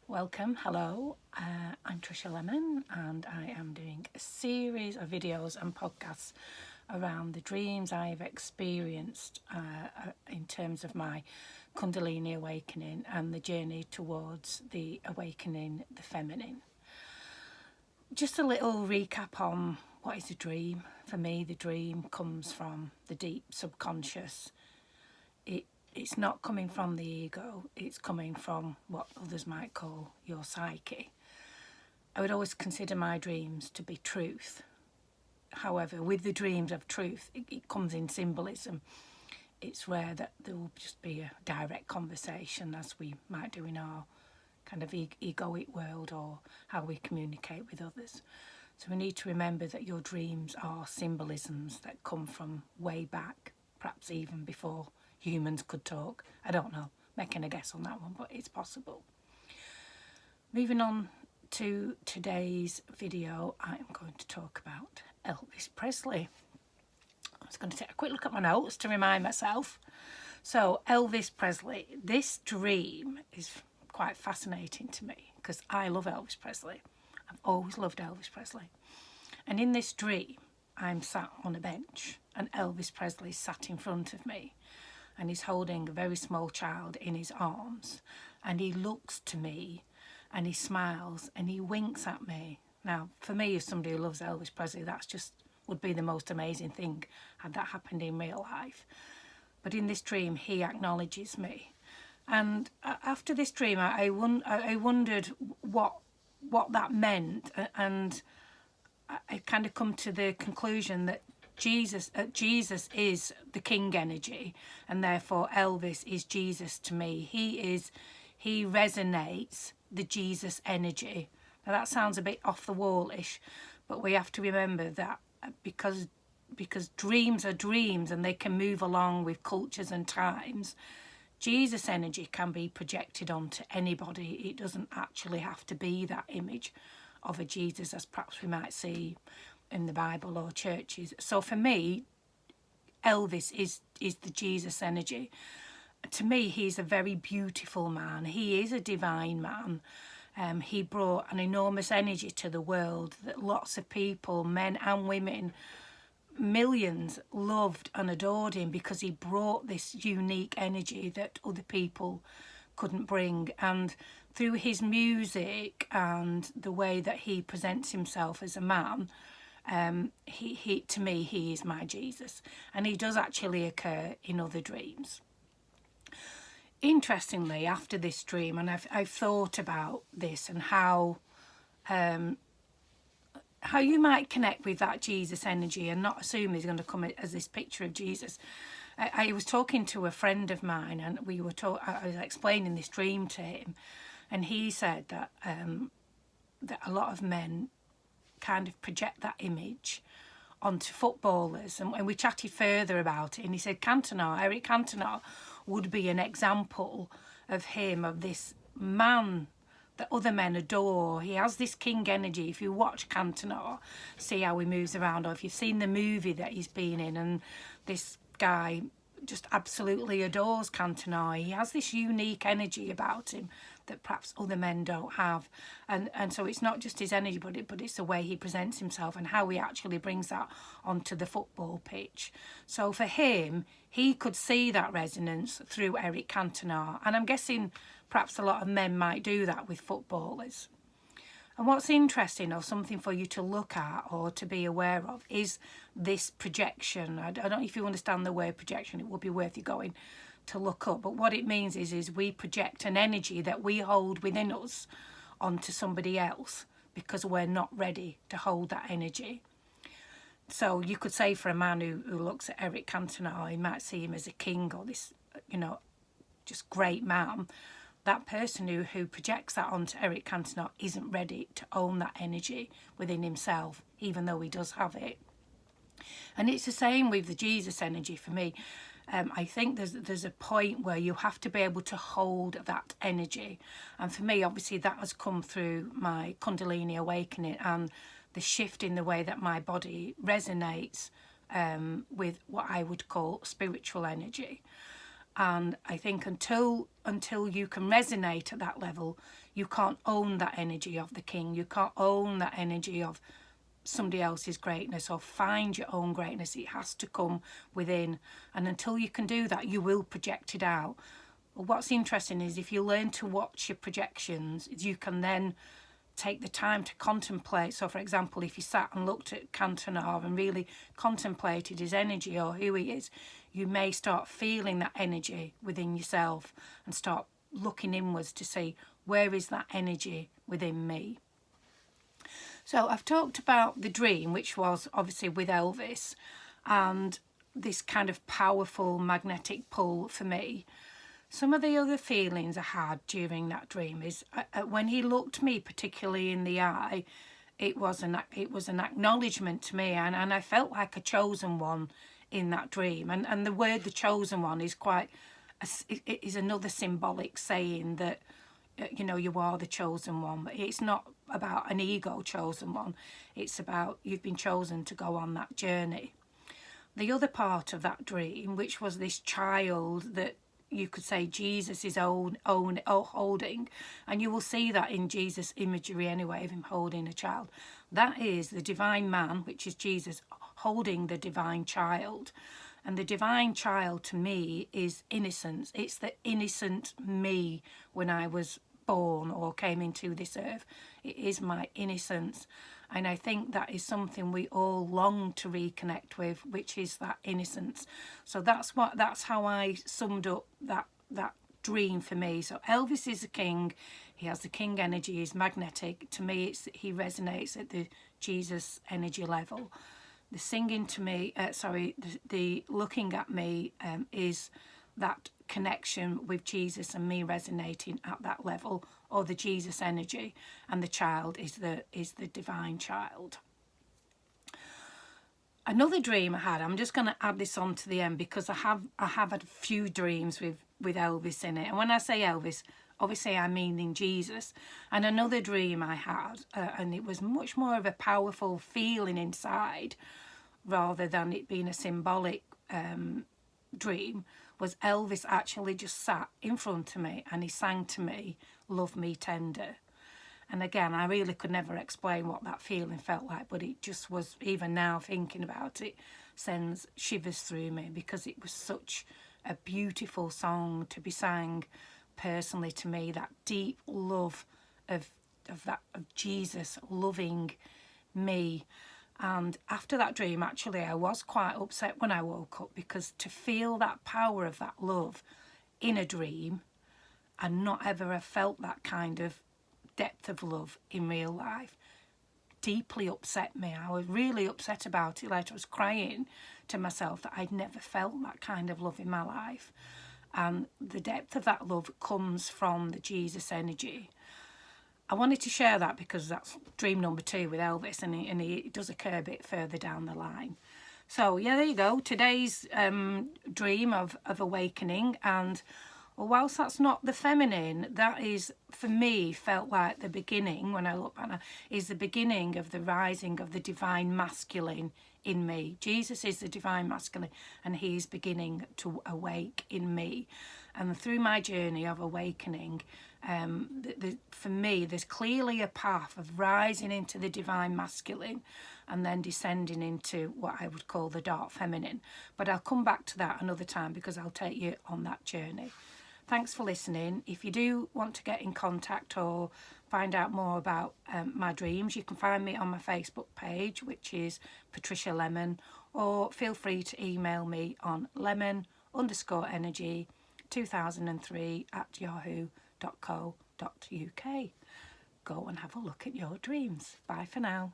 Welcome, hello, I'm Trisha Lemon and I am doing a series of videos and podcasts around the dreams I've experienced in terms of my Kundalini awakening and the journey towards the awakening the feminine. Just a little recap on what is a dream. For me, the dream comes from the deep subconscious. It's not coming from the ego, it's coming from what others might call your psyche. I would always consider my dreams to be truth. However, with the dreams of truth, it comes in symbolism. It's rare that there will just be a direct conversation as we might do in our kind of egoic world or how we communicate with others. So we need to remember that your dreams are symbolisms that come from way back, perhaps even before humans could talk. I don't know, making a guess on that one, but it's possible. Moving on to today's video, I am going to talk about Elvis Presley. I was going to take a quick look at my notes to remind myself. So Elvis Presley, this dream is quite fascinating to me because I love Elvis Presley. I've always loved Elvis Presley. And in this dream, I'm sat on a bench and Elvis Presley sat in front of me. And he's holding a very small child in his arms, and he looks to me and he smiles and he winks at me. Now, for me, as somebody who loves Elvis Presley, that's just would be the most amazing thing had that happened in real life. But in this dream, he acknowledges me. And after this dream, I wondered what that meant, and I kind of come to the conclusion that Jesus is the king energy, and therefore Elvis is Jesus to me. He resonates the Jesus energy. Now that sounds a bit off the wallish, but we have to remember that because dreams are dreams and they can move along with cultures and times, Jesus energy can be projected onto anybody. It doesn't actually have to be that image of a Jesus as perhaps we might see in the Bible or churches. So for me, Elvis is the Jesus energy. To me, he's a very beautiful man. He is a divine man. He brought an enormous energy to the world that lots of people, men and women, millions loved and adored him because he brought this unique energy that other people couldn't bring. And through his music and the way that he presents himself as a man, he to me, he is my Jesus, and he does actually occur in other dreams. Interestingly, after this dream, and I've thought about this and how you might connect with that Jesus energy and not assume he's going to come as this picture of Jesus. I was talking to a friend of mine, and I was explaining this dream to him, and he said that that a lot of men kind of project that image onto footballers, and we chatted further about it, and he said Eric Cantona would be an example of this man that other men adore. He has this king energy. If you watch Cantona, see how he moves around, or if you've seen the movie that he's been in, and this guy just absolutely adores Cantona. He has this unique energy about him that perhaps other men don't have, and so it's not just his energy, but it's the way he presents himself and how he actually brings that onto the football pitch. So for him, he could see that resonance through Eric Cantona, and I'm guessing perhaps a lot of men might do that with footballers. And what's interesting, or something for you to look at or to be aware of, is this projection. I don't know if you understand the word projection. It would be worth you going to look up. But what it means is we project an energy that we hold within us onto somebody else because we're not ready to hold that energy. So you could say for a man who looks at Eric Cantona, he might see him as a king or this, just great man. That person who projects that onto Eric Cantona isn't ready to own that energy within himself, even though he does have it. And it's the same with the Jesus energy for me. I think there's a point where you have to be able to hold that energy. And for me, obviously, that has come through my Kundalini awakening and the shift in the way that my body resonates with what I would call spiritual energy. And I think until you can resonate at that level, you can't own that energy of the king. You can't own that energy of somebody else's greatness or find your own greatness. It has to come within. And until you can do that, you will project it out. But what's interesting is if you learn to watch your projections, you can then take the time to contemplate. So, for example, if you sat and looked at Cantona and really contemplated his energy or who he is, you may start feeling that energy within yourself and start looking inwards to see, where is that energy within me? So I've talked about the dream, which was obviously with Elvis, and this kind of powerful magnetic pull for me. Some of the other feelings I had during that dream is when he looked me particularly in the eye, it was an acknowledgement to me, and I felt like a chosen one in that dream. And the word "the chosen one" is it is another symbolic saying that, you know, you are the chosen one. But it's not about an ego chosen one. It's about you've been chosen to go on that journey. The other part of that dream, which was this child that you could say Jesus is holding, and you will see that in Jesus' imagery anyway, of him holding a child. That is the divine man, which is Jesus, holding the divine child. And the divine child to me is innocence. It's the innocent me when I was born or came into this earth. It is my innocence. And I think that is something we all long to reconnect with, which is that innocence. So that's how I summed up that dream for me. So Elvis is a king. He has the king energy. He's magnetic. To me, he resonates at the Jesus energy level. The singing to me, the looking at me is that connection with Jesus and me resonating at that level, or the Jesus energy, and the child is the divine child. Another dream I had, I'm just going to add this on to the end because I have had a few dreams with Elvis in it. And when I say Elvis, obviously I mean in Jesus. And another dream I had, and it was much more of a powerful feeling inside rather than it being a symbolic dream, was Elvis actually just sat in front of me and he sang to me, "Love Me Tender." And again, I really could never explain what that feeling felt like, but it just was, even now thinking about it, sends shivers through me because it was such a beautiful song to be sang personally to me, that deep love of Jesus loving me. And after that dream, actually, I was quite upset when I woke up, because to feel that power of that love in a dream and not ever have felt that kind of depth of love in real life deeply upset me. I was really upset about it. Like, I was crying to myself that I'd never felt that kind of love in my life. And the depth of that love comes from the Jesus energy. I wanted to share that because that's dream number 2 with Elvis, and it does occur a bit further down the line. So yeah, there you go. Today's dream of awakening. And whilst that's not the feminine, that is, for me, felt like the beginning, when I look back, is the beginning of the rising of the divine masculine in me. Jesus is the divine masculine, and he is beginning to awake in me. And through my journey of awakening, for me, there's clearly a path of rising into the divine masculine and then descending into what I would call the dark feminine. But I'll come back to that another time because I'll take you on that journey. Thanks for listening. If you do want to get in contact or find out more about my dreams, you can find me on my Facebook page, which is Patricia Lemon, or feel free to email me on lemon_energy2003@yahoo.co.uk. Go and have a look at your dreams. Bye for now.